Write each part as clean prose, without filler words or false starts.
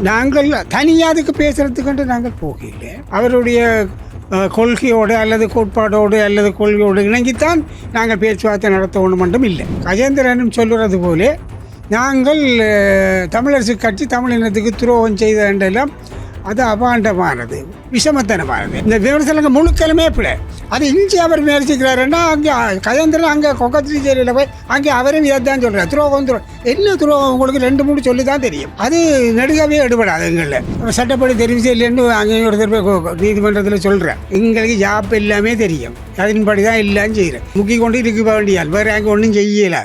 நாங்கள் தனியாக அதுக்கு பேசுகிறதுக்கு நாங்கள் போகல. அவருடைய கொள்கையோடு அல்லது கோட்பாடோடு அல்லது கொள்கையோடு இணங்கித்தான் நாங்கள் பேச்சுவார்த்தை நடத்த ஒன்று மட்டும் இல்லை. கஜேந்திரனும் சொல்லுறது போல நாங்கள் தமிழரசு கட்சி தமிழினத்துக்கு துரோகம் செய்த என்றெல்லாம் அது அபாண்டமானது, விஷமத்தனமானது. இந்த விமர்சனங்கள் முழுக்கலுமே பிள்ளை. அது இஞ்சி அவர் முயற்சிக்கிறாருன்னா அங்கே கஜேந்திரன் அங்கே கொக்கத்திரி ஜெயிலில் போய் அங்கே அவரும் இதைத்தான் சொல்கிறார், துரோகம் என்ன துரோகம் உங்களுக்கு 2-3 சொல்லி தான் தெரியும். அது நெடுகவே எடுபடாது. எங்களில் சட்டப்படி தெரிவு செய்யலன்னு அங்கே ஒருத்தர் போய் நீதிமன்றத்தில் சொல்கிறேன். எங்களுக்கு ஜாப் எல்லாமே தெரியும், அதன்படி தான் எல்லாம் செய்கிறேன். முக்கிய கொண்டு இருக்க வேண்டியால் வேறு அங்கே ஒன்றும் செய்யலை.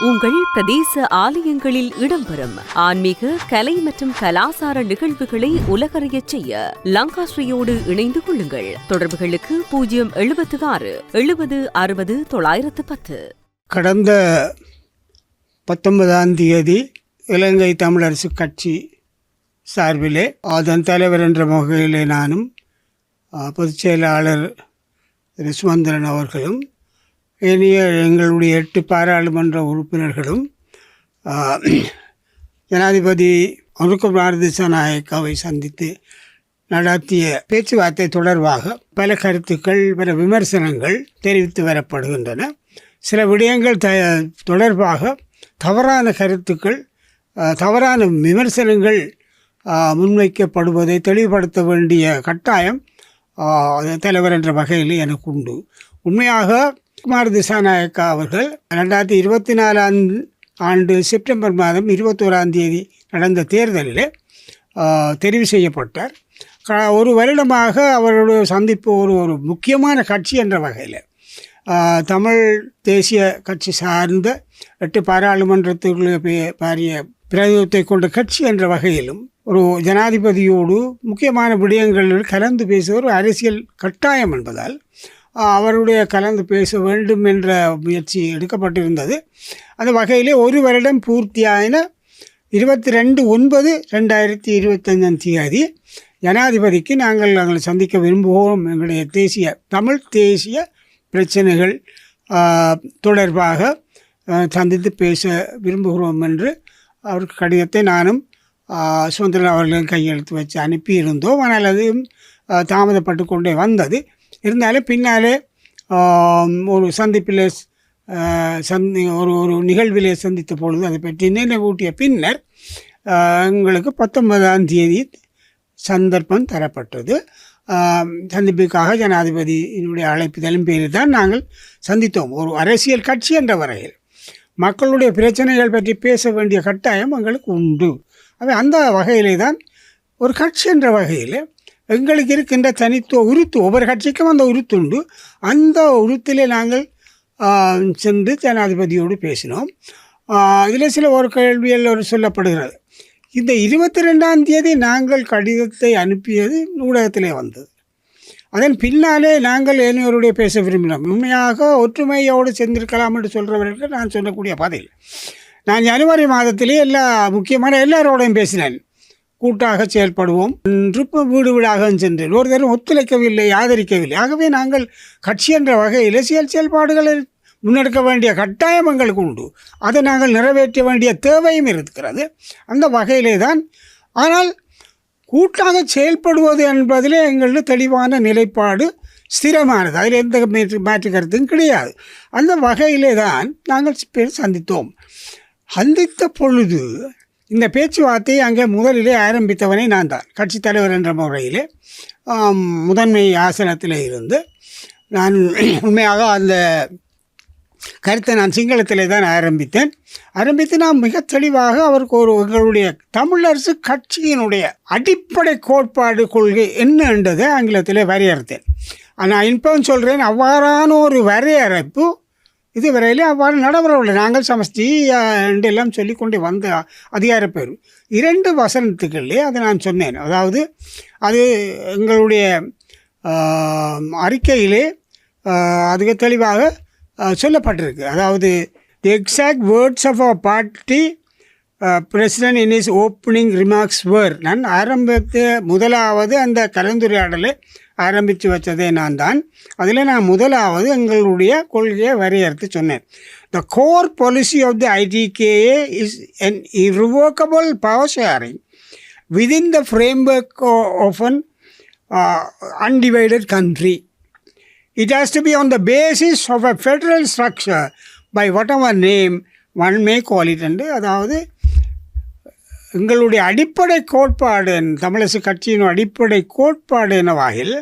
உங்கள் பிரதேச ஆலயங்களில் இடம்பெறும் ஆன்மீக, கலை மற்றும் கலாசார நிகழ்வுகளை உலகறியச் செய்ய லங்காஸ்ரீயோடு இணைந்து கொள்ளுங்கள். தொடர்புகளுக்கு 076 70 60 910. கடந்த 19ஆம் தேதி இலங்கை தமிழரசு கட்சி சார்பிலே அதன் தலைவர் என்ற வகையிலே நானும் பொதுச் செயலாளர் சுமந்திரன் அவர்களும் இனிய எங்களுடைய 8 பாராளுமன்ற உறுப்பினர்களும் ஜனாதிபதி அனுர்குமார் திசாநாயக்காவை சந்தித்து நடத்திய பேச்சுவார்த்தை தொடர்பாக பல கருத்துக்கள், பல விமர்சனங்கள் தெரிவித்து வரப்படுகின்றன. சில விடயங்கள் தொடர்பாக தவறான கருத்துக்கள், தவறான விமர்சனங்கள் முன்வைக்கப்படுவதை தெளிவுபடுத்த வேண்டிய கட்டாயம் தலைவர் என்ற வகையில் எனக்கு உண்டு. உண்மையாக குமார் திசாநாயக்கா அவர்கள் 2024ஆம் ஆண்டு செப்டம்பர் மாதம் 21ஆம் தேதி நடந்த தேர்தலில் தெரிவு செய்யப்பட்டார். ஒரு வருடமாக அவருடைய சந்திப்பு ஒரு முக்கியமான கட்சி என்ற வகையில் தமிழ் தேசிய கட்சி சார்ந்த 8 பாராளுமன்றத்துக்குள்ளே பாரிய பிரதிநிதித்துவத்தை கொண்ட கட்சி என்ற வகையிலும் ஒரு ஜனாதிபதியோடு முக்கியமான விடயங்களில் கலந்து பேசுவது ஒரு அரசியல் கட்டாயம் என்பதால் அவருடைய கலந்து பேச வேண்டும் என்ற முயற்சி எடுக்கப்பட்டிருந்தது. அந்த வகையிலே ஒரு வருடம் பூர்த்தியான 22/9/2025ஆம் தேதி ஜனாதிபதிக்கு நாங்கள் சந்திக்க விரும்புவோம். எங்களுடைய தமிழ் தேசிய பிரச்சனைகள் தொடர்பாக சந்தித்து பேச விரும்புகிறோம் என்று அவருக்கு கடிதத்தை நானும் சுதந்திரன் அவர்களும் கையெழுத்து வச்சு அனுப்பியிருந்தோம். ஆனால் அது தாமதப்பட்டு கொண்டே வந்தது. இருந்தாலும் பின்னாலே ஒரு சந்திப்பில் ஒரு நிகழ்விலே சந்தித்த பொழுது அதை பற்றி நினைவூட்டிய பின்னர் எங்களுக்கு 19ஆம் தேதி சந்தர்ப்பம் தரப்பட்டது. சந்திப்புக்காக ஜனாதிபதியினுடைய அழைப்புதலின் பேரில் தான் நாங்கள் சந்தித்தோம். ஒரு அரசியல் கட்சி என்ற வரையில் மக்களுடைய பிரச்சனைகள் பற்றி பேச வேண்டிய கட்டாயம் எங்களுக்கு உண்டு. அந்த வகையிலே தான் ஒரு கட்சி என்ற வகையில் எங்களுக்கு இருக்கின்ற தனித்துவ உறுத்து, ஒவ்வொரு கட்சிக்கும் அந்த உறுத்து உண்டு. அந்த உறுத்திலே நாங்கள் சென்று ஜனாதிபதியோடு பேசினோம். இதில் சில ஒரு கேள்விகள் சொல்லப்படுகிறது. இந்த 22ஆம் தேதி நாங்கள் கடிதத்தை அனுப்பியது ஊடகத்திலே வந்தது. அதன் பின்னாலே நாங்கள் ஏனையோருடைய பேச விரும்பினோம். உண்மையாக ஒற்றுமையோடு சென்றிருக்கலாம் என்று சொல்கிறவர்களுக்கு நான் சொல்லக்கூடிய பதில், நான் ஜனவரி மாதத்திலே முக்கியமான எல்லாரோடையும் பேசினேன். கூட்டாக செயல்படுவோம் என்று வீடு வீடாக சென்றேன். ஒருத்தரும் ஒத்துழைக்கவில்லை, ஆதரிக்கவில்லை. ஆகவே நாங்கள் கட்சி என்ற வகையில் செயல்பாடுகளை முன்னெடுக்க வேண்டிய கட்டாயம் எங்களுக்கு உண்டு. அதை நாங்கள் நிறைவேற்ற வேண்டிய தேவையும் இருக்கிறது. அந்த வகையிலே தான். ஆனால் கூட்டாக செயல்படுவது என்பதிலே எங்களுக்கு தெளிவான நிலைப்பாடு ஸ்திரமானது, அதில் எந்த மாற்று கருத்தும் கிடையாது. அந்த வகையிலே தான் நாங்கள் சந்தித்தோம். சந்தித்த பொழுது இந்த பேச்சுவார்த்தையை அங்கே முதலிலே ஆரம்பித்தவனே நான் தான். கட்சி தலைவர் என்ற முறையிலே முதன்மை ஆசனத்தில் இருந்து நான் உண்மையாக அந்த கருத்தை நான் சிங்களத்திலே தான் ஆரம்பித்து நான் மிக தெளிவாக அவருக்கு எங்களுடைய தமிழரசு கட்சியினுடைய அடிப்படை கோட்பாடு கொள்கை என்ன என்றதை ஆங்கிலத்திலே வரையறுத்தேன். நான் இப்போ சொல்கிறேன், அவ்வாறான ஒரு வரையறைப்பு இதுவரையிலே அவ்வாறு நடைபெறவில்லை. நாங்கள் சமஷ்டி என்றெல்லாம் சொல்லிக்கொண்டே வந்த அதிகார பேர் 2 வசனத்துக்குள்ளே அதை நான் சொன்னேன். அதாவது அது எங்களுடைய அறிக்கையிலே அதுக்கு தெளிவாக சொல்லப்பட்டிருக்கு. அதாவது the exact words of our party president in his opening remarks were. நான் முதலாவது அந்த கலந்துரையாடலை ஆரம்பித்து வச்சதே நான் தான். அதில் நான் முதலாவது எங்களுடைய கொள்கையை வரையறுத்து சொன்னேன். The core policy of the ITKA is an irrevocable power sharing within the framework of an undivided country. It has to be on the basis of a federal structure by whatever name one may call it. என்று அதாவது எங்களுடைய அடிப்படை கோட்பாடு தமிழரசு கட்சியின் அடிப்படை கோட்பாடு என்னவாகில்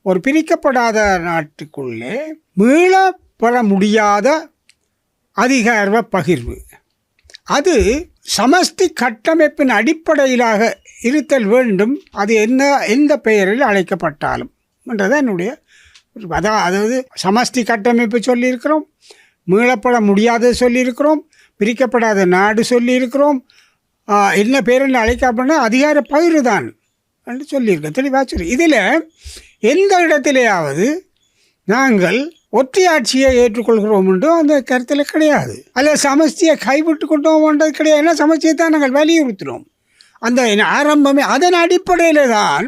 ஒரு பிரிக்கப்படாத நாட்டுக்குள்ளே மீள பெற முடியாத அதிகார பகிர்வு அது சமஷ்டி கட்டமைப்பின் அடிப்படையிலாக இருத்தல் வேண்டும். அது எந்த பெயரில் அழைக்கப்பட்டாலும் என்றதான் என்னுடைய அதாவது சமஷ்டி கட்டமைப்பு சொல்லியிருக்கிறோம், மீளப்பட முடியாதது சொல்லியிருக்கிறோம், பிரிக்கப்படாத நாடு சொல்லியிருக்கிறோம், என்ன பேரில் அழைக்கப்படனா அதிகார பகிர்வு தான் என்று சொல்லியிருக்கேன், தெளிவாக சொல்லி. இதில் எந்த இடத்திலேயாவது நாங்கள் ஒற்றையாட்சியை ஏற்றுக்கொள்கிறோம் என்றும் அந்த கருத்தில் கிடையாது, அல்லது சமஷ்டியை கைவிட்டு கொண்டோம்ன்றது கிடையாது. ஏன்னா சமஷ்டியை தான் நாங்கள் வலியுறுத்தினோம். அந்த ஆரம்பமே அதன் அடிப்படையில் தான்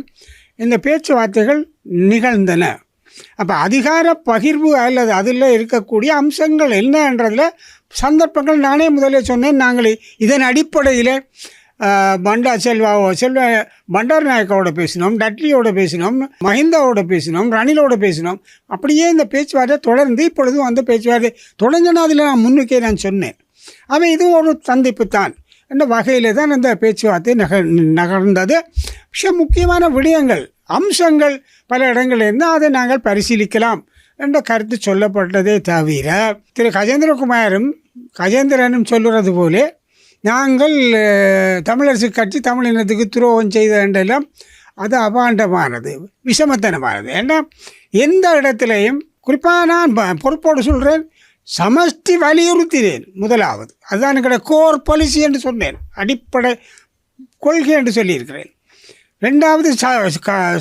இந்த பேச்சுவார்த்தைகள் நிகழ்ந்தன. அப்போ அதிகார பகிர்வு அல்லது அதில் இருக்கக்கூடிய அம்சங்கள் என்னன்றதில் சந்தர்ப்பங்கள் நானே முதலே சொன்னேன். நாங்கள் இதன் அடிப்படையில் பண்டார் நாயக்காவோட பேசினோம், டட்லியோட பேசினோம், மஹிந்தாவோட பேசினோம், ரணிலோட பேசினோம். அப்படியே இந்த பேச்சுவார்த்தை தொடர்ந்து இப்பொழுதும் அந்த பேச்சுவார்த்தை தொடங்கினா அதில் நான் முன்னுக்கே நான் சொன்னேன். அவன் இது ஒரு சந்திப்பு தான் என்ற வகையில் தான் இந்த பேச்சுவார்த்தை நகர்ந்தது. முக்கியமான விடயங்கள் அம்சங்கள் பல இடங்களில் இருந்தால் அதை நாங்கள் பரிசீலிக்கலாம் என்ற கருத்து சொல்லப்பட்டதே தவிர திரு கஜேந்திரனும் சொல்லுறது போலே நாங்கள் தமிழரசு கட்சி தமிழினத்துக்கு துரோகம் செய்த என்றெல்லாம் அது அபாண்டமானது, விஷமத்தனமானது. ஏன்னா எந்த இடத்துலையும் குறிப்பாக நான் பொறுப்போடு சொல்கிறேன், சமஷ்டி வலியுறுத்தினேன். முதலாவது அதுதான் எங்களுடைய கோர் பாலிசி என்று சொன்னேன், அடிப்படை கொள்கை என்று சொல்லியிருக்கிறேன். ரெண்டாவது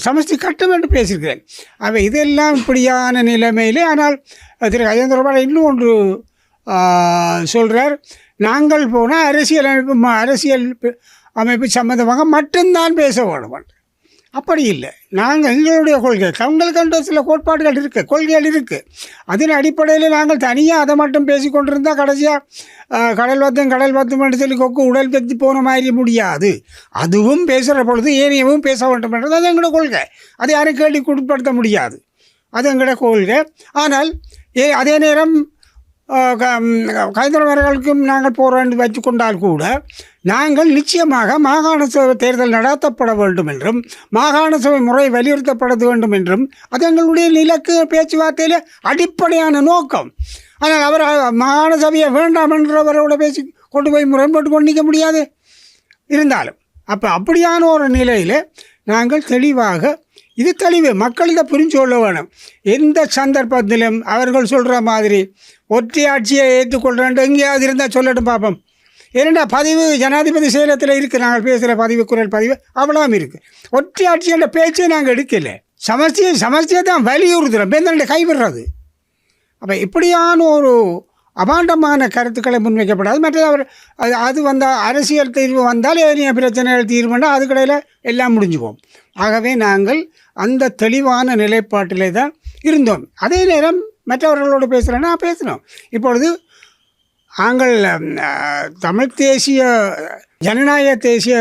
சமஷ்டி கட்டம் என்று பேசியிருக்கிறேன். அவை இதெல்லாம் இப்படியான நிலைமையிலே. ஆனால் திரு கஜேந்திரபால் இன்னும் ஒன்று சொல்கிறார், நாங்கள் போனால் அரசியல் அமைப்பு சம்மந்தமாக மட்டும்தான் பேச வேணும். அப்படி இல்லை, நாங்கள் எங்களுடைய கொள்கை தங்களுக்கு சில கோட்பாடுகள் இருக்குது, கொள்கைகள் இருக்குது. அதன் அடிப்படையில் நாங்கள் தனியாக அதை மட்டும் பேசி கொண்டிருந்தால் கடைசியாக கடல் வத்தம் என்று சொல்லி கொக்கு உடல் பெற்று போன மாதிரி முடியாது. அதுவும் பேசுகிற பொழுது ஏனையவும் பேச வேண்டும் என்றது அது எங்களோட கொள்கை. அதை யாரும் கேள்விக்கு உட்படுத்த முடியாது, அது எங்களோட கொள்கை. ஆனால் அதே நேரம் கஜேந்திரவர்களுக்கும் நாங்கள் போராண்டு வைத்து கொண்டால் கூட நாங்கள் நிச்சயமாக மாகாண சபை தேர்தல் நடத்தப்பட வேண்டும் என்றும் மாகாண சபை முறை வலியுறுத்தப்பட வேண்டும் என்றும் அது எங்களுடைய இலக்கு பேச்சுவார்த்தையில் அடிப்படையான நோக்கம். ஆனால் அவர் மாகாண சபையை வேண்டாம் என்றவரோட பேசி கொண்டு போய் முரண்பட்டு கொண்டு நிற்க முடியாது. இருந்தாலும் அப்படியான ஒரு நிலையில் நாங்கள் தெளிவாக இது தெளிவு மக்கள் இதை புரிஞ்சு கொள்ள வேணும். எந்த சந்தர்ப்பத்திலும் அவர்கள் சொல்கிற மாதிரி ஒற்றையாட்சியை ஏற்றுக்கொள்கிறேன் எங்கேயாவது இருந்தால் சொல்லட்டும் பார்ப்போம். ஏன்னா பதிவு ஜனாதிபதி செயலத்தில் இருக்குது, நாங்கள் பேசுகிற பதிவு குரல் பதிவு அவ்வளோவும் இருக்குது. ஒற்றையாட்சியோட பேச்சை நாங்கள் எடுக்கலை, சமஸ்தியை தான் வலியுறுத்துகிறோம், பேருந்து கைவிடுறது. அப்போ இப்படியான ஒரு அபாண்டமான கருத்துக்களை முன்வைக்கப்படாது. மற்றது அவர் அது வந்தால் அரசியல் தீர்வு வந்தால் ஏனைய பிரச்சனைகள் தீர்வு பண்ணால் அதுக்கடையில் எல்லாம் முடிஞ்சுவோம். ஆகவே நாங்கள் அந்த தெளிவான நிலைப்பாட்டிலே தான் இருந்தோம். அதே நேரம் மற்றவர்களோடு பேசுகிறேன்னா பேசினோம். இப்பொழுது நாங்கள் தமிழ் தேசிய ஜனநாயக தேசிய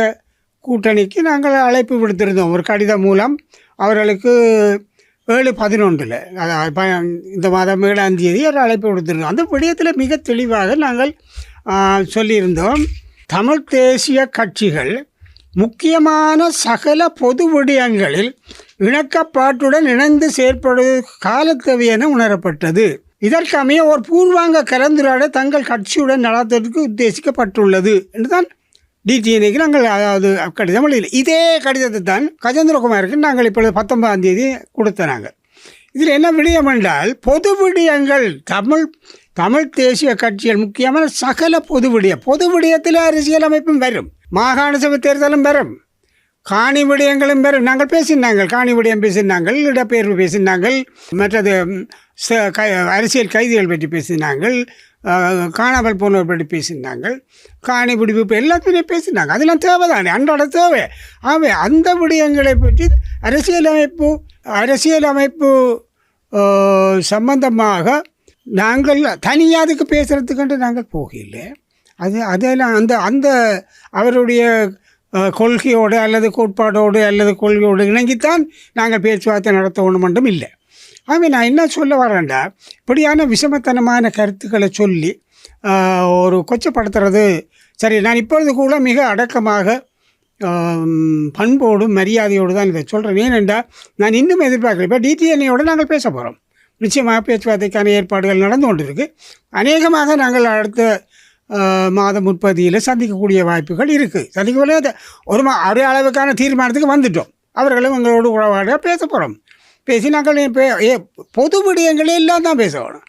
கூட்டணிக்கு நாங்கள் அழைப்பு விடுத்திருந்தோம் ஒரு கடிதம் மூலம். அவர்களுக்கு 7/11 அதாவது இந்த மாதம் 7ஆம் தேதி ஒரு அழைப்பு விடுத்திருந்தோம். அந்த விடயத்தில் மிக தெளிவாக நாங்கள் சொல்லியிருந்தோம், தமிழ் தேசிய கட்சிகள் முக்கியமான சகல பொது விடயங்களில் இணக்கப்பாட்டுடன் இணைந்து செயற்படுவது காலத்தேவை என உணரப்பட்டது. இதற்கமைய ஒரு பூர்வாங்க கலந்துரையாடல் தங்கள் கட்சியுடன் நடத்துவதற்கு உத்தேசிக்கப்பட்டுள்ளது என்று தான் டிடிஎன்ஏக்கு நாங்கள் அதாவது கடிதம் எழுதியில். இதே கடிதத்தை தான் கஜேந்திரகுமாருக்கு நாங்கள் இப்பொழுது 19ஆம் தேதி கொடுத்த. நாங்கள் இதில் என்ன விடயம் என்றால் பொது விடயங்கள் தமிழ் தேசிய கட்சிகள் முக்கியமான சகல பொது விடயத்தில் அரசியல் அமைப்பும் வரும், மாகாண சபை தேர்தலும் வரும், காணி விடயங்களும் வரும். நாங்கள் பேசினாங்கள், காணி விடயம் பேசினாங்கள், இடப்பெயர்வு பேசினாங்கள், மற்றது அரசியல் கைதிகள் பற்றி பேசினாங்கள், காணாமல் போனவர் பற்றி பேசினாங்கள், காணி விடுவிப்பு எல்லாத்தையும் பேசினாங்க. அதெல்லாம் தேவை தானே, அன்றாட தேவை. ஆகவே அந்த விடயங்களை பற்றி அரசியலமைப்பு சம்பந்தமாக நாங்கள் தனியாக அதுக்கு பேசுகிறதுக்கு நாங்கள் போகல. அதெல்லாம் அந்த அவருடைய கொள்கையோடு அல்லது கோட்பாடோடு அல்லது கொள்கையோடு இணங்கித்தான் நாங்கள் பேச்சுவார்த்தை நடத்த ஒன்று மட்டும் இல்லை. ஆகவே நான் என்ன சொல்ல வரேன்டா, இப்படியான விஷமத்தனமான கருத்துக்களை சொல்லி ஒரு கொச்சப்படுத்துறது சரி. நான் இப்பொழுது கூட மிக அடக்கமாக பண்போடு மரியாதையோடு தான் இதை சொல்கிறேன். ஏனென்றால் நான் இன்னும் எதிர்பார்க்குறேன். இப்போ டிடிஎன்ஏயோடு நாங்கள் பேச போகிறோம். நிச்சயமாக பேச்சுவார்த்தைக்கான ஏற்பாடுகள் நடந்து கொண்டிருக்கு. அநேகமாக நாங்கள் அடுத்த மாதம் முற்பதியில் சந்திக்கக்கூடிய வாய்ப்புகள் இருக்குது. சந்திக்கக்கூடிய ஒரு அளவுக்கான தீர்மானத்துக்கு வந்துட்டோம். அவர்களும் எங்களோடு உறவாட பேச போகிறோம். பேசி நாங்கள் பொது விடயங்களே எல்லாம் தான் பேசணும்.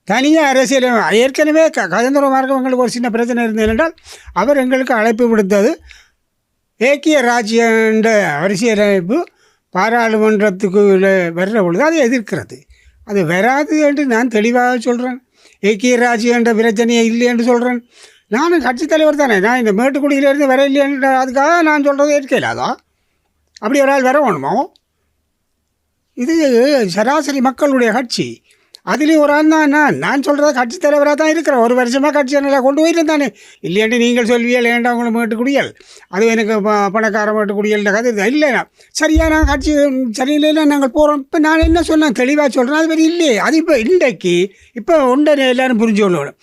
தனியாக அரசியல் ஏற்கனவே கஜேந்திரகுமாருக்கு எங்களுக்கு ஒரு சின்ன பிரச்சனை இருந்தது என்றால் அவர் எங்களுக்கு அழைப்பு விடுத்தது ஏக்கிய ராஜ்யன்ற அரசியலமைப்பு பாராளுமன்றத்துக்கு வர்ற பொழுது அதை எதிர்க்கிறது. அது வராது என்று நான் தெளிவாக சொல்கிறேன். ஏக்கிய ராஜ்யம் என்ற பிரச்சனையே இல்லை என்று சொல்கிறேன். நானும் கட்சித் தலைவர் தானே. நான் இந்த மேட்டுக்குடியிலேருந்து வர இல்லைன்ற அதுக்காக நான் சொல்கிறது ஏற்கலாதா? அப்படி ஒரு ஆள் வர வேணுமோ? இது சராசரி மக்களுடைய கட்சி. அதுலேயும் ஒரு ஆள் தான் நான் சொல்கிறத கட்சித் தலைவராக தான் இருக்கிறேன். ஒரு வருஷமாக கட்சியை நல்லா கொண்டு போயிட்டு தானே. இல்லையாண்டு நீங்கள் சொல்வியல் ஏண்டா உங்களை மேட்டுக்குடியல் அது எனக்கு பணக்கார மேட்டுக்குடியல் கதை இல்லை. சரியாக நான் கட்சி சரியில்லைன்னா நாங்கள் போகிறோம். இப்போ நான் என்ன சொன்னேன் தெளிவாக சொல்கிறேன். அது மாதிரி இல்லையே. அது இப்போ இன்றைக்கு இப்போ ஒன்றை எல்லோரும் புரிஞ்சு கொள்ளணும்.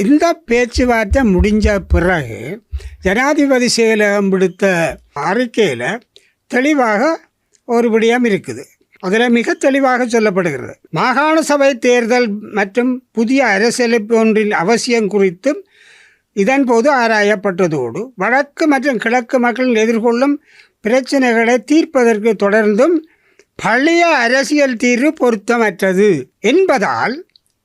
இந்த பேச்சுவார்த்தை முடிஞ்ச பிறகு ஜனாதிபதி செயலகம் விடுத்த அறிக்கையில் தெளிவாக ஒரு விடயம் இருக்குது. அதில் மிக தெளிவாக சொல்லப்படுகிறது. மாகாண சபை தேர்தல் மற்றும் புதிய அரசியலமைப்பு ஒன்றின் அவசியம் குறித்தும் இதன் போது ஆராயப்பட்டதோடு வடக்கு மற்றும் கிழக்கு மக்கள் எதிர்கொள்ளும் பிரச்சனைகளை தீர்ப்பதற்கு தொடர்ந்தும் பழைய அரசியல் தீர்வு பொருத்தமற்றது என்பதால்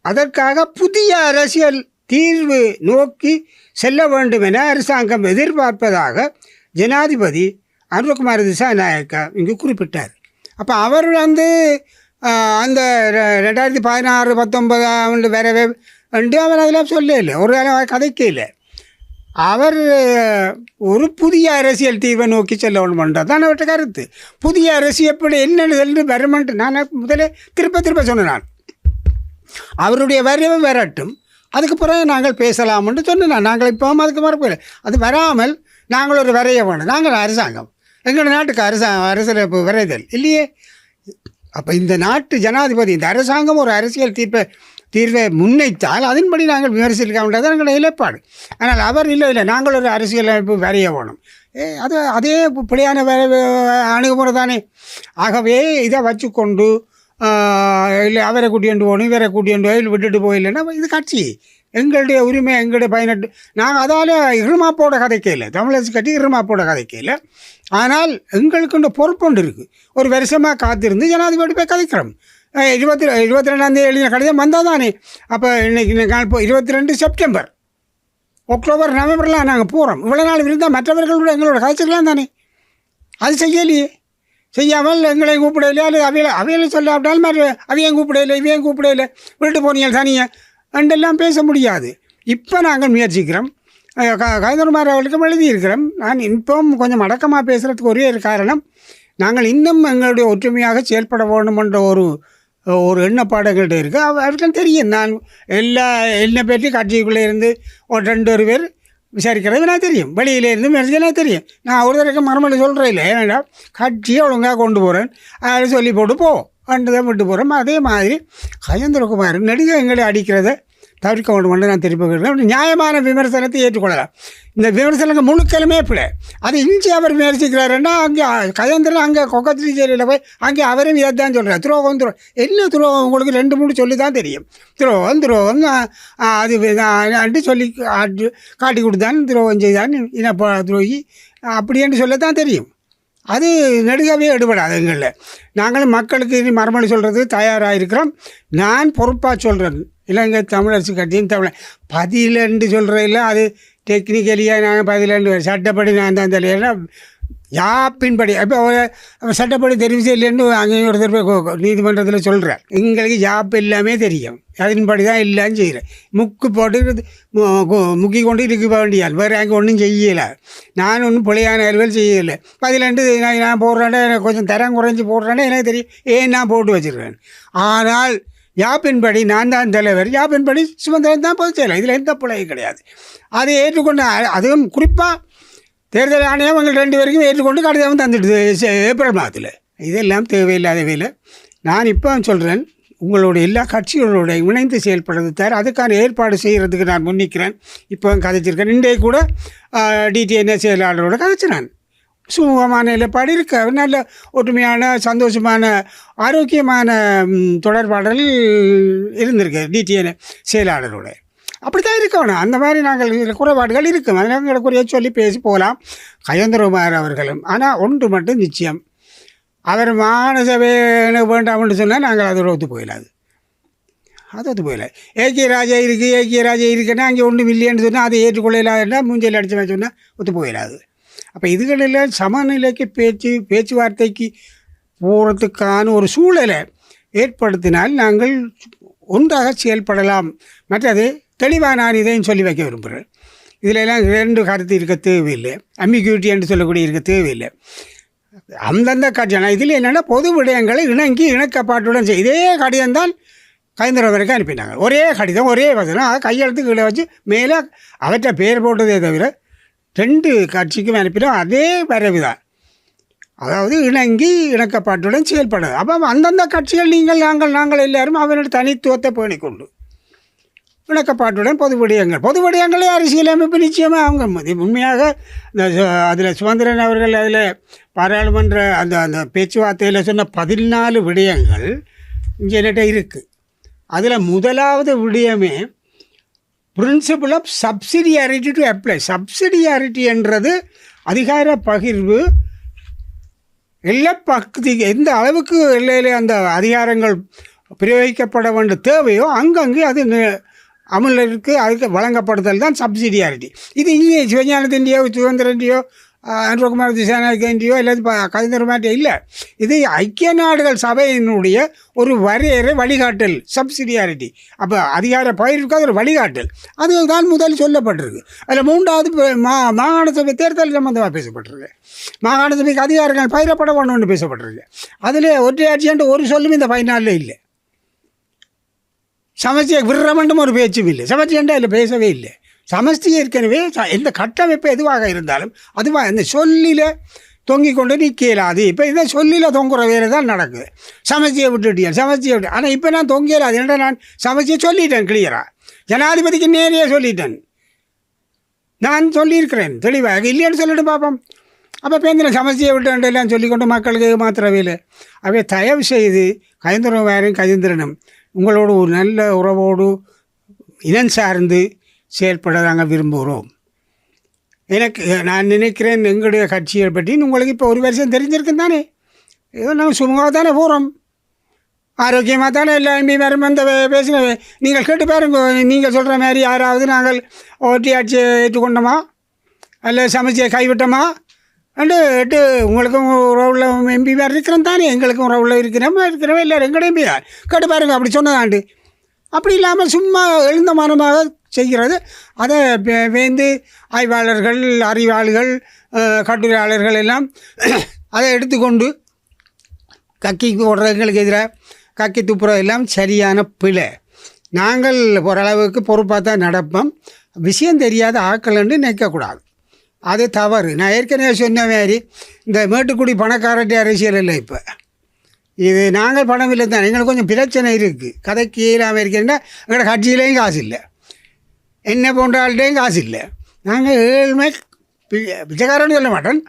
அதற்காக புதிய அரசியல் தீர்வு நோக்கி செல்ல வேண்டும் என அரசாங்கம் எதிர்பார்ப்பதாக ஜனாதிபதி அனுரகுமார திசாநாயக்கா இங்கு குறிப்பிட்டார். அப்போ அவர் அந்த 2016-19 வரவே என்று அவர் அதெல்லாம் சொல்லலை. ஒரு கதைக்கே இல்லை. அவர் ஒரு புதிய அரசியல் தீர்வை நோக்கி செல்ல வேண்டும்ன்றது தான் அவர்கிட்ட கருத்து. புதிய அரசியல் எப்படி என்னென்னு வருமென்ட்டு நான் முதலே திருப்ப சொன்னேன். நான் அவருடைய வரவு வரட்டும், அதுக்கு பிறகு நாங்கள் பேசலாம்னு சொன்னேன். நாங்கள் இப்போவும் அதுக்கு மறுப்பதில்லை. அது வராமல் நாங்கள் ஒரு வரைய வேணும். நாங்கள் அரசாங்கம் எங்கள் நாட்டுக்கு அரசியலமைப்பு வரைதல் இல்லையே. அப்போ இந்த நாட்டு ஜனாதிபதி இந்த அரசாங்கம் ஒரு அரசியல் தீர்வை முன்வைத்தால் அதன்படி நாங்கள் விமர்சிக்க வேண்டியது எங்களுடைய நிலைப்பாடு. ஆனால் அவர் இல்லை நாங்கள் ஒரு அரசியலமைப்பு வரைய வேணும். அதே பிழையான அணுகுமுறை தானே. ஆகவே இதை வச்சுக்கொண்டு இல்லை அவரை கூட்டிகிட்டு போகணும் இவரை கூட்டிகிட்டு போய் விட்டுட்டு போயில்லைன்னா இது கட்சி எங்களுடைய உரிமை எங்களுடைய பயனட்டு. நாங்கள் அதால் இருமாப்போட கதைக்கையில் தமிழரசு கட்சி இருமாப்போட கதைக்கையில். ஆனால் எங்களுக்கு இந்த பொறுப்புண்டு இருக்குது. ஒரு வருஷமாக காத்திருந்து ஜனாதிபதி போய் கதைக்கிறோம். 22 எழுதின கடிதம் வந்தால் தானே. அப்போ இன்றைக்கி 22 செப்டம்பர் அக்டோபர் நவம்பர்லாம் நாங்கள் போகிறோம். இவ்வளோ நாள் இருந்தால் மற்றவர்களோட எங்களோட கதைச்சிக்கலாம் தானே. அது செய்யலையே. செய்யாமல் எங்களை கூப்பிடலையே அல்லது அவையில் சொல்லாவிட்டாலும் அவையும் கூப்பிடலை இவையும் கூப்பிடலை விட்டு போனீங்க தனியை ரெண்டெல்லாம் பேச முடியாது. இப்போ நாங்கள் முயற்சிக்கிறோம். கஜேந்திரகுமார் அவர்களுக்கும் எழுதியிருக்கிறோம். நான் இப்போவும் கொஞ்சம் அடக்கமாக பேசுகிறதுக்கு ஒரே ஒரு காரணம், நாங்கள் இன்னும் எங்களுடைய ஒற்றுமையாக செயல்பட வேண்டுமென்ற ஒரு எண்ணப்பாடு எங்கள்கிட்ட இருக்குது. அவருக்கும் தெரியும். நான் என்னை பற்றி கட்சிக்குள்ளே இருந்து ஒரு 2 பேர் விசாரிக்கிறது நான் தெரியும். வெளியிலேருந்து மெசேஜ் தெரியும். நான் ஒரு தடவை மறுமொழி சொல்கிறேன் இல்லை. ஏன்னா கட்சியை ஒழுங்காக கொண்டு போகிறேன் அதை சொல்லி போட்டு தான் விட்டு போகிறோம். அதே மாதிரி கஜேந்திரகுமார் நடிகை எங்களை அடிக்கிறத தவிர்க்க வேண்டும் நான் திருப்பி கேட்கிறேன். நியாயமான விமர்சனத்தை ஏற்றுக்கொள்ளலாம். இந்த விமர்சனங்கள் முழுக்கலுமே பிள்ளை. அது இஞ்சி அவர் விமர்சிக்கிறாருன்னா அங்கே கஜேந்திரன் அங்கே கொக்கத்திரி ஜெயிலில் போய் அங்கே அவரும் இதை தான் சொல்கிறார். துரோகம் என்ன துரோகம் உங்களுக்கு 2-3 சொல்லி தான் தெரியும். துரோகம் அது அண்டு சொல்லி காட்டி கொடுத்தான் துரோகம் செய்தான் இனப்பா துரோகி அப்படி என்று சொல்லத்தான் தெரியும். அது நெடுகவே எடுபடாது எங்களில். நாங்களும் மக்களுக்கு இனி மறுமொழி சொல்கிறது தயாராக இருக்கிறோம். நான் பொறுப்பாக சொல்கிறேன். இலங்கை தமிழரசு கட்சியின் பதிலண்டு சொல்கிறதில்ல. அது டெக்னிக்கலியாக நாங்கள் பதிலண்டு சட்டப்படி நான் தான் தெரியல யாப்பின்படி. இப்போ சட்டப்படி தெரிவு செய்யலன்னு அங்கே ஒருத்தர் நீதிமன்றத்தில் சொல்கிறேன். எங்களுக்கு யாப் எல்லாமே தெரியும். அதன்படி தான் இல்லைன்னு செய்கிறேன். முக்கு போட்டு முக்கி கொண்டு இருக்க வேண்டியால் வேறு அங்கே ஒன்றும் செய்யலை. நான் ஒன்றும் பிழையான அறிவியல் செய்யலை. பதிலண்டு நான் போடுறேன்னா எனக்கு கொஞ்சம் தரம் குறைஞ்சி போடுறேன்னா எனக்கு தெரியும். ஏன் நான் போட்டு வச்சுருக்கேன். ஆனால் யாப்பின்படி நான் தான் தலைவர். யாப்பின்படி சுமந்திரன் தான் பொதுச் செயலர். இதில் எந்த பிழையும் கிடையாது. அதை ஏற்றுக்கொண்டு அதுவும் குறிப்பாக தேர்தல் ஆணையம் எங்கள் 2 பேருக்கும் ஏற்றுக்கொண்டு கடிதம் தந்துடுது ஏப்ரல் மாதத்தில். இதெல்லாம் தேவையில்லாத வேலை. நான் இப்போ சொல்கிறேன், உங்களுடைய எல்லா கட்சிகளோட இணைந்து செயல்படுறது தவிர அதுக்கான ஏற்பாடு செய்கிறதுக்கு நான் முன்னிக்கிறேன். இப்போ கதைச்சிருக்கேன். இன்றைய கூட டிடிஎன்ஏ செயலாளரோட கதைச்சினான். சுமூகமான நிலைப்பாடு இருக்க, நல்ல ஒற்றுமையான சந்தோஷமான ஆரோக்கியமான தொடர்பாடல் இருந்திருக்கு டிடிஎன்ஏ செயலாளரோட. அப்படி தான் இருக்கணும். அந்த மாதிரி நாங்கள் இதில் குறைபாடுகள் இருக்கும், அதனால் எங்களை குறைய சொல்லி பேசி போகலாம். கஜேந்திரகுமார் அவர்களும். ஆனால் ஒன்று மட்டும் நிச்சயம், அவர் மாநசபை வேண்டாம்னு சொன்னால் நாங்கள் அதோட ஒத்து போயிடாது. அது ஒத்து போயிடல. ஏகே ராஜா இருக்குன்னா அங்கே ஒன்றும் இல்லைன்னு சொன்னால் அதை ஏற்றுக்கொள்ளலாதுன்னா மூஞ்சல் அடித்த மாதிரி சொன்னால் ஒத்து போயிடாது. அப்போ இதுகளில் சமநிலைக்கு பேச்சுவார்த்தைக்கு போகிறதுக்கான ஒரு சூழலை ஏற்படுத்தினால் நாங்கள் ஒன்றாக செயல்படலாம். மற்றது தெளிவாக நான் இதையும் சொல்லி வைக்க விரும்புகிறேன். இதிலெல்லாம் 2 கருத்து இருக்க தேவையில்லை, அம்பிக்யூட்டி என்று சொல்லக்கூடிய இருக்க தேவையில்லை. அந்தந்த கட்சியான இதில் என்னென்னா பொது விடயங்களை இணங்கி இணக்கப்பாட்டுடன் இதே கடிதம்தான் கஜேந்திரன் வரைக்கும் அனுப்பினாங்க. ஒரே கடிதம், ஒரே வசனம், அதை கையெழுத்து கீழே வச்சு மேலே அவற்றை பேர் போட்டதே தவிர 2 கட்சிக்கும் அனுப்பினோம். அதே வரைவு தான், அதாவது இணங்கி இணக்கப்பாட்டுடன் செயல்படுது. அப்போ அந்தந்த கட்சிகள் நாங்கள் எல்லாரும் அவனோட தனித்துவத்தை பேணிக்கொண்டு இணக்கப்பாட்டுடன் பொது விடயங்களே அரசியலமைப்பு நிச்சயமாக அவங்க உண்மையாக அதில் சுமந்திரன் அவர்கள் அதில் பாராளுமன்ற அந்த பேச்சுவார்த்தையில் சொன்ன 14 விடயங்கள் இங்கே என்கிட்ட இருக்குது. அதில் முதலாவது விடயமே பிரின்சிபல் ஆஃப் சப்சிடியாரிட்டி டு அப்ளை. சப்சிடியாரிட்டி என்றது அதிகார பகிர்வு எல்லா எந்த அளவுக்கு எல்லையிலே அந்த அதிகாரங்கள் பிரயோகிக்கப்பட வேண்டிய தேவையோ அங்கங்கே அது அமலுக்கு அதுக்கு வழங்கப்படுதல் தான் சப்சிடியாரிட்டி. இது இங்கே சிவஞானத்தின்றியோ சுதந்திரன்றியோ அனுரகுமார் திசாநாயகன்றியோ அல்லது கஜேந்திரகுமார்ட்டோ இல்லை. இது ஐக்கிய நாடுகள் சபையினுடைய ஒரு வரையறை வழிகாட்டல் சப்சிடியாரிட்டி. அப்போ அதிகார பகிர்வுக்கு அது ஒரு வழிகாட்டல். அதுதான் முதல் சொல்லப்பட்டிருக்கு. அதில் 3வது மாகாண சபை தேர்தல் சம்பந்தமாக பேசப்பட்டிருக்கு. மாகாண சபைக்கு அதிகாரங்கள் பகிரப்பட வேணும்னு பேசப்பட்டிருக்கு. அதில் ஒற்றையாட்சின்ட்டு ஒரு சொல்லும் இந்த 14 இல்லை. சமஸ்தியை விடுறமண்டும் ஒரு பேச்சும் இல்லை. சமஸ்தியண்டா இல்லை, பேசவே இல்லை. சமஸ்தி ஏற்கனவே எந்த கட்டமைப்பு எதுவாக இருந்தாலும் அதுவாக இந்த சொல்லில் தொங்கி கொண்டு நிற்கலாது. இப்போ இதை சொல்லில் தொங்குற வேலை தான் நடக்குது. சமஸ்தியை விட்டு ஆனால் இப்போ நான் தொங்கலாது. ஏன்னா நான் சமஸ்தியை சொல்லிட்டேன் கிளியராக, ஜனாதிபதிக்கு நேரே சொல்லிட்டேன். நான் சொல்லியிருக்கிறேன் தெளிவாக, இல்லைன்னு சொல்லிட்டு பார்ப்போம். அப்போ பேந்திர சமஸ்தியை விட்டு எல்லாம் சொல்லிக்கொண்டு மக்களுக்கு மாத்திரவே இல்லை. அவை தயவு செய்து கஜேந்திரனும் உங்களோட ஒரு நல்ல உறவோடு இனம் சார்ந்து செயல்பட நாங்கள் விரும்புகிறோம். நான் நினைக்கிறேன் எங்களுடைய கட்சியை பற்றி உங்களுக்கு இப்போ ஒரு வருஷம் தெரிஞ்சிருக்குன்னு தானே. ஏதோ நாங்கள் சுமூகமாக தானே போகிறோம், ஆரோக்கியமாக தானே எல்லாருமே வரும் அந்த பேசினவே. நீங்கள் கேட்டு பாருங்க, நீங்கள் சொல்கிற மாதிரி யாராவது நாங்கள் ஒற்றையாட்சியை ஏற்றுக்கொண்டோமா அல்ல சமஸ்தியை கைவிட்டோமா எட்டு உங்களுக்கும் உறவுள்ள எம்பி வேறு இருக்கிறோம் தானே, எங்களுக்கும் உறவுள்ள இருக்கிறவன் எல்லோரும் எங்கட எம்பி தான். கேட்டு பாருங்க அப்படி சொன்னதாண்டு. அப்படி இல்லாமல் சும்மா எழுந்த மனமாக செய்கிறது. அதை வேந்து ஆய்வாளர்கள், அறிவாளிகள், கட்டுரையாளர்கள் எல்லாம் அதை எடுத்துக்கொண்டு கக்கி ஓடுறவங்களுக்கு எதிராக கக்கி துப்புறது எல்லாம் சரியான பிழை. நாங்கள் ஓரளவுக்கு பொறுப்பாக தான் நடப்போம். விஷயம் தெரியாத ஆக்கலன்னு நினைக்கக்கூடாது, அது தவறு. நான் ஏற்கனவே சொன்ன மாதிரி இந்த மேட்டுக்குடி பணக்காரட்டி அரசியல் இல்லை. இப்போ இது நாங்கள் பணம் இல்லை தான், எங்களுக்கு கொஞ்சம் பிரச்சனை இருக்குது. கதைக்கு இல்லாமல் இருக்கேன்னா எங்களோட கட்சியிலையும் காசு இல்லை, என்ன போன்ற ஆள்கிட்டையும் காசு இல்லை. நாங்கள் ஏழ்மை பிச்சைக்காரன்னு சொல்ல மாட்டேன்,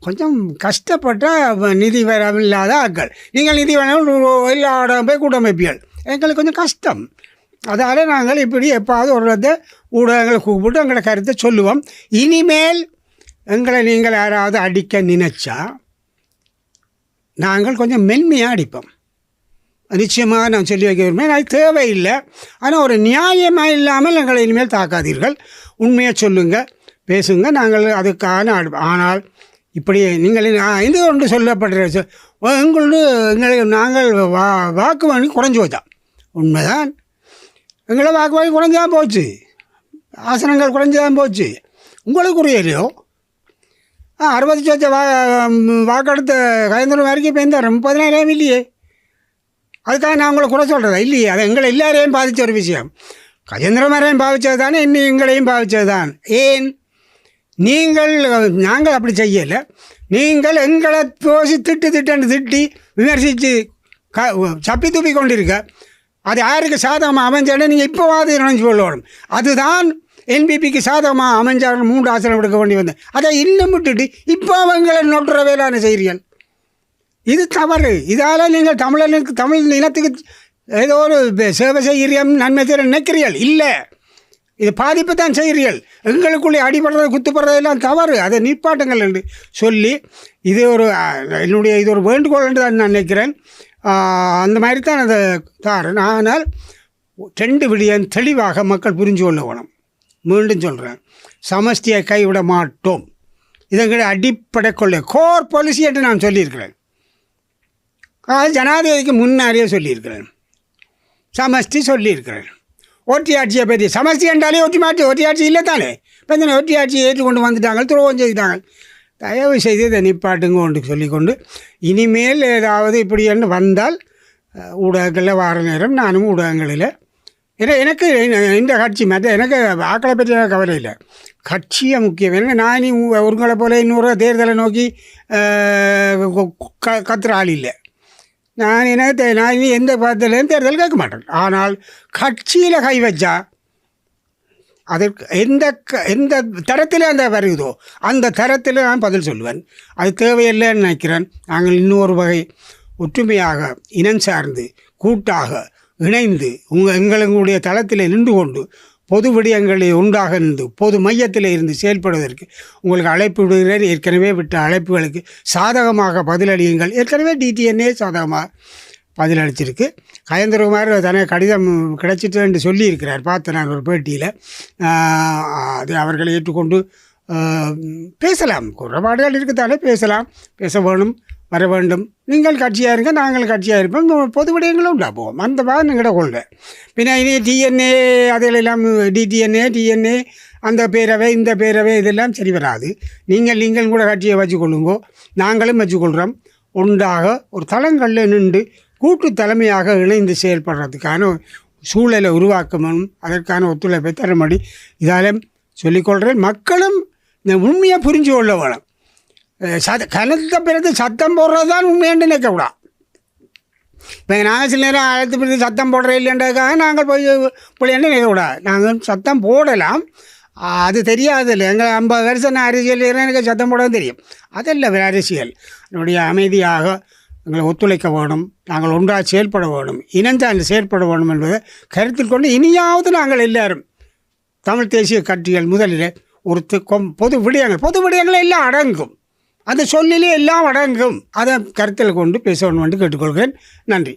கொஞ்சம் கஷ்டப்பட்ட நிதி இல்லாத ஆட்கள். நீங்கள் நிதி வேணும் எல்லா போய் கூட்டமைப்பியல், எங்களுக்கு கொஞ்சம் கஷ்டம். அதால் நாங்கள் இப்படி எப்பாவது ஒரு ஊடகங்களை கூப்பிட்டு எங்களோட கருத்தை சொல்லுவோம். இனிமேல் எங்களை நீங்கள் யாராவது அடிக்க நினைச்சா நாங்கள் கொஞ்சம் மென்மையாக அடிப்போம். நிச்சயமாக நான் சொல்லி வைக்க விரும்புகிறேன், அது தேவையில்லை. ஆனால் ஒரு நியாயமாக இல்லாமல் எங்களை இனிமேல் தாக்காதீர்கள். உண்மையை சொல்லுங்கள், பேசுங்க, நாங்கள் அதுக்கான ஆனால் இப்படி நீங்கள் இது ஒன்று சொல்லப்படுற எங்களுக்கு நாங்கள் வாக்கு வங்கி குறைஞ்சி போச்சா, உண்மைதான். எங்களை வாக்கு வங்கி குறைஞ்சான் போச்சு, ஆசனங்கள் குறைஞ்சான் போச்சு. உங்களுக்கு குறையலையோ 60 சொச்ச வாக்கெடுத்த கஜேந்திரன் வரைக்கும் இப்போ இந்த 30,000 இல்லையே. அதுக்காக நான் உங்களை குறை சொல்கிறதா இல்லையே, அது எங்களை எல்லாரையும் பாதித்த ஒரு விஷயம். கஜேந்திரன் வரையும் பாதித்தது தானே, இன்னும் எங்களையும் பாதித்தது தான். ஏன் நாங்கள் அப்படி செய்யலை. நீங்கள் எங்களை தோசி திட்டி விமர்சித்து சப்பி துப்பி கொண்டிருக்க, அது யாருக்கு சாதகமாக அமைஞ்சாலும் நீங்கள் இப்போவாது நினைஞ்சு கொள்ளணும். அதுதான் என்பிபிக்கு சாதகமாக அமைஞ்சாலும் 3 ஆசனம் எடுக்க வேண்டி வந்தேன். அதை இன்னும் விட்டுட்டு இப்போ அவங்களை நொட்டுற வேளாண் செய்கிறீர்கள். இது தவறு. இதால் நீங்கள் தமிழ் இனத்துக்கு ஏதோ ஒரு சேவை செய்கிறீர்கள், நன்மை செய்ய நினைக்கிறீர்கள். இல்லை, இது பாதிப்பு தான் செய்கிறீர்கள். எங்களுக்குள்ளே அடிபடுறது குத்துப்படுறதெல்லாம் தவறு. அதை நிப்பாட்டுங்கள் என்று சொல்லி இது ஒரு வேண்டுகோள் என்று தான் நான் நினைக்கிறேன். அந்த மாதிரி தான் அதை தாரேன். ஆனால் 2 விடயம் தெளிவாக மக்கள் புரிஞ்சு கொள்ள வேணும். மீண்டும் சொல்கிறேன், சமஷ்டியை கைவிட மாட்டோம். இதங்களை அடிப்படை கொள்ளை கோர் பாலிசி என்று நான் சொல்லியிருக்கிறேன். ஜனாதிபதிக்கு முன்னாடியே சொல்லியிருக்கிறேன். சமஷ்டி சொல்லியிருக்கிறேன். ஒற்றியாட்சியை பற்றி சமஷ்டி என்றாலே ஒற்றியாட்சி இல்லை தானே. இப்போ இந்த ஒற்றியாட்சியை ஏற்றுக்கொண்டு வந்துட்டாங்க, துரோகம் செய்தாங்க. தயவு செய்து இதை நிப்பாட்டுங்கன்னு சொல்லிக்கொண்டு இனிமேல் ஏதாவது இப்படி என்று வந்தால் ஊடகங்களில் வார நேரம் நானும் ஊடகங்களில் எனக்கு இந்த கட்சி எனக்கு ஆக்களை பற்றி கவலை இல்லை. கட்சியை முக்கியம். ஏன்னா நான் ஒருங்களை போல இன்னொரு தேர்தலை நோக்கி கத்துற ஆள் இல்லை. நான் இனி எந்த பதத்திலையும் தேர்தல் கேட்க மாட்டேன். ஆனால் கட்சியில் கை வச்சா அதற்கு எந்த தரத்தில் அந்த வருகுதோ அந்த தரத்தில் நான் பதில் சொல்லுவேன். அது தேவையில்லைன்னு நினைக்கிறேன். நாங்கள் இன்னொரு வகை ஒற்றுமையாக இனம் சார்ந்து கூட்டாக இணைந்து எங்களுடைய தளத்தில் நின்று கொண்டு பொது விடயங்களில் உண்டாக இருந்து பொது மையத்தில் இருந்து செயல்படுவதற்கு உங்களுக்கு அழைப்பு விடுகிறேன். ஏற்கனவே விட்ட அழைப்புகளுக்கு சாதகமாக பதிலளியுங்கள். ஏற்கனவே டிடிஎன்ஏ சாதகமாக பதிலளிச்சிருக்கு. கயந்திரகுமார் தனக்கு கடிதம் கிடைச்சிட்டு என்று சொல்லியிருக்கிறார். பார்த்தேன் நான் ஒரு பேட்டியில். அது அவர்களை ஏற்றுக்கொண்டு பேசலாம். குறைபாடுகள் இருக்குத்தானே, பேசலாம், பேச வேணும், வர வேண்டும். நீங்கள் கட்சியாக இருங்க, நாங்கள் கட்சியாக இருப்போம். பொது விடயங்களும் உண்டாப்போம். அந்த பாகம் எங்கட கொள்கை. பின்ன இனி டிஎன்ஏ அதிலெல்லாம் டிஎன்ஏ அந்த பேரவை இந்த பேரவை இதெல்லாம் சரி வராது. நீங்கள் கூட கட்சியை வச்சுக்கொள்ளுங்கோ, நாங்களும் வச்சுக்கொள்கிறோம். ஒன்றாக ஒரு தளங்களில் நின்று கூட்டு தலைமையாக இணைந்து செயல்படுறதுக்கான சூழலை உருவாக்கணும். அதற்கான ஒத்துழைப்பை தரும்படி இதாலும் சொல்லிக்கொள்கிறேன். மக்களும் இந்த உண்மையை புரிஞ்சு கொள்ள வேணும். கனத்த பிறகு சத்தம் போடுறது தான் உண்மையென்று நினைக்கக்கூடாது. இப்போ நாங்கள் சில நேரம் அழைத்து பிறகு சத்தம் போடுற இல்லைன்றதுக்காக நாங்கள் போய் என்ன நினைக்கக்கூடாது. நாங்கள் சத்தம் போடலாம், அது தெரியாது. இல்லை, எங்கள் 50 வருஷம் நான் அரசியல் எனக்கு சத்தம் போட தெரியும். அதல்ல அரசியல். என்னுடைய அமைதியாக எங்களை ஒத்துழைக்க வேணும், நாங்கள் ஒன்றாக செயல்பட வேணும், இணைந்தால் செயல்பட வேணும் என்பதை கருத்தில் கொண்டு இனியாவது நாங்கள் எல்லாரும் தமிழ் தேசிய கட்சிகள் முதலில் ஒரு பொது விடயங்கள் எல்லாம் அடங்கும். அந்த சொல்லிலே எல்லாம் அடங்கும். அதை கருத்தில் கொண்டு பேச வேண்டும் என்று கேட்டுக்கொள்கிறேன். நன்றி.